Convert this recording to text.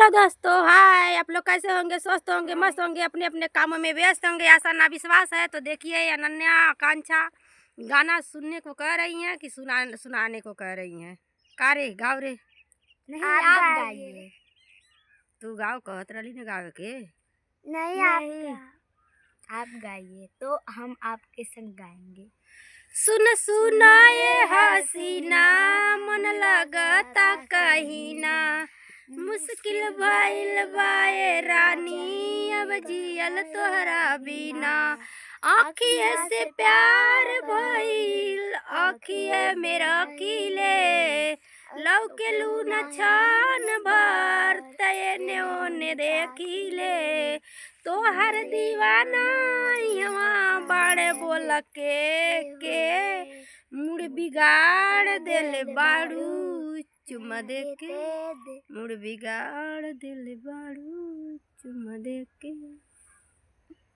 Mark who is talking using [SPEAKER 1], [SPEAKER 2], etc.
[SPEAKER 1] Hello दोस्तों, हाय। आप लोग कैसे होंगे? स्वस्थ होंगे, मस्त होंगे, अपने अपने कामों में व्यस्त होंगे, ऐसा ना विश्वास है। तो देखिए, अनन्या आकांक्षा गाना सुनने को कह रही हैं कि सुनाने को कह रही हैं। का रे गाँव रे?
[SPEAKER 2] नहीं, आप गाइए।
[SPEAKER 1] तू गाँव कहत रही ने गावे के?
[SPEAKER 2] नहीं, आप गाइए तो हम आपके संग गाएंगे।
[SPEAKER 1] सुन सुनाए हसीना, मन लगता कहीं ना, मुश्किल भइल बाए रानी, अब जियल तोहरा बिना। आँखिए से प्यार भइल, आँखिए मेरा किले, लौके लू न छान भर, तयने ओने देखिले। तोहर दीवाना यहाँ बाड़े बोल के मुड़ बिगाड़ देले बाड़ू चुम्मा दे के, मुड़ बिगाड़ देले बाड़ू चुम्मा दे के।